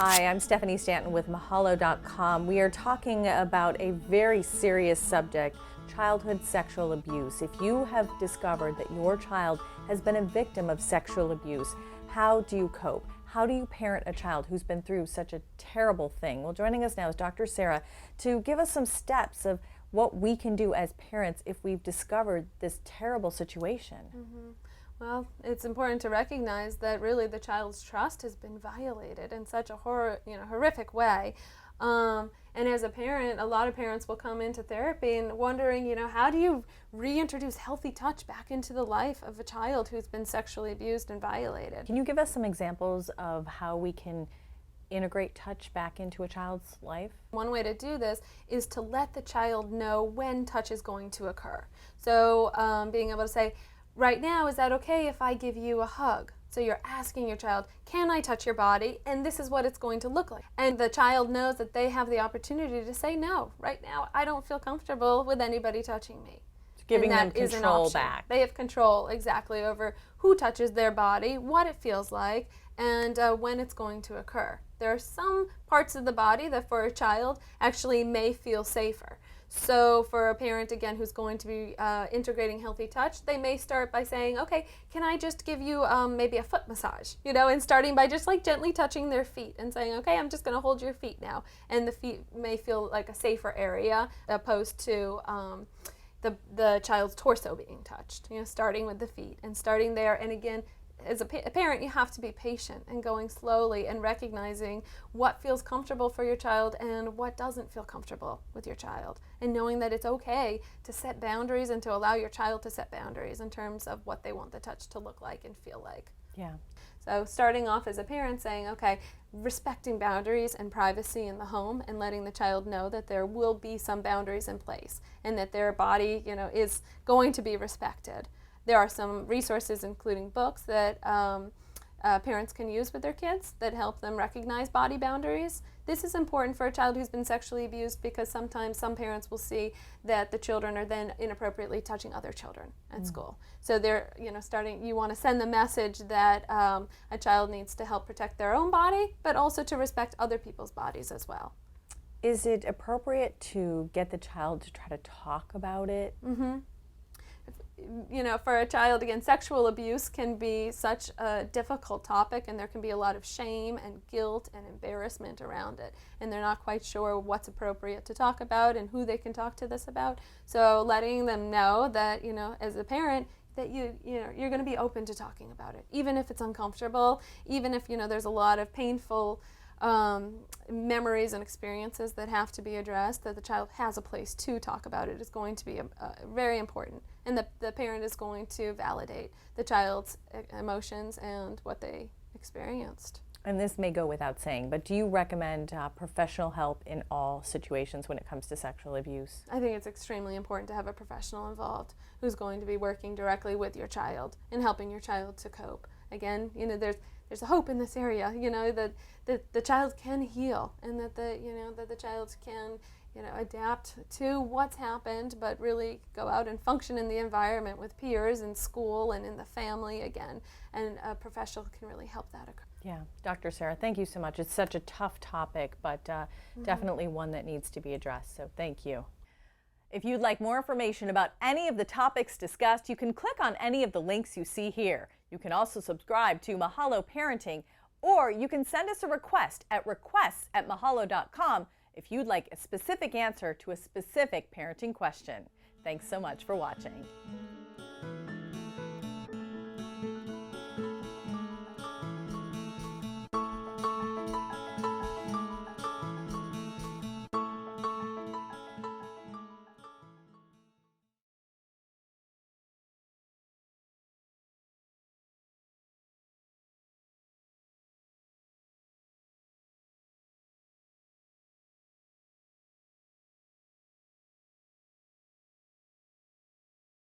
Hi, I'm Stephanie Stanton with mahalodotcom. We are talking about a very serious subject, childhood sexual abuse. If you have discovered that your child has been a victim of sexual abuse, how do you cope? How do you parent a child who's been through such a terrible thing? Well, joining us now is Dr. Sara to give us some steps of what we can do as parents if we've discovered this terrible situation. Well, it's important to recognize that really the child's trust has been violated in such a horrific way. And as a parent, a lot of parents will come into therapy and wondering, how do you reintroduce healthy touch back into the life of a child who's been sexually abused and violated? Can you give us some examples of how we can integrate touch back into a child's life? One way to do this is to let the child know when touch is going to occur. So being able to say, right now, is that okay if I give you a hug? So you're asking your child, can I touch your body? And this is what it's going to look like. And the child knows that they have the opportunity to say, no, right now I don't feel comfortable with anybody touching me. Giving them control back. They have control exactly over who touches their body, what it feels like, and when it's going to occur. There are some parts of the body that for a child actually may feel safer. So for a parent, again, who's going to be integrating healthy touch, they may start by saying, okay, can I just give you maybe a foot massage, and starting by just like gently touching their feet and saying, okay, I'm just going to hold your feet now. And the feet may feel like a safer area opposed to the child's torso being touched, starting with the feet and starting there. And again, as a parent, you have to be patient and going slowly and recognizing what feels comfortable for your child and what doesn't feel comfortable with your child, and knowing that it's okay to set boundaries and to allow your child to set boundaries in terms of what they want the touch to look like and feel like. Yeah. So starting off as a parent saying, okay, respecting boundaries and privacy in the home and letting the child know that there will be some boundaries in place and that their body, is going to be respected. There are some resources, including books, that parents can use with their kids that help them recognize body boundaries. This is important for a child who's been sexually abused because sometimes some parents will see that the children are then inappropriately touching other children at school. So they're, you want to send the message that a child needs to help protect their own body, but also to respect other people's bodies as well. Is it appropriate to get the child to try to talk about it? For a child, again, sexual abuse can be such a difficult topic, and there can be a lot of shame and guilt and embarrassment around it, and they're not quite sure what's appropriate to talk about and who they can talk to this about. So letting them know that, as a parent, that you're going to be open to talking about it, even if it's uncomfortable, even if, there's a lot of painful memories and experiences that have to be addressed, that the child has a place to talk about it is going to be very important. And the parent is going to validate the child's emotions and what they experienced. And this may go without saying, but do you recommend professional help in all situations when it comes to sexual abuse? I think it's extremely important to have a professional involved who's going to be working directly with your child and helping your child to cope. Again, there's a hope in this area, that the child can heal and that the child can, adapt to what's happened, but really go out and function in the environment with peers in school and in the family again. And a professional can really help that occur. Yeah, Dr. Sara, thank you so much. It's such a tough topic, but definitely one that needs to be addressed, so thank you. If you'd like more information about any of the topics discussed, you can click on any of the links you see here. You can also subscribe to Mahalo Parenting, or you can send us a request at requests@mahalodotcom if you'd like a specific answer to a specific parenting question. Thanks so much for watching.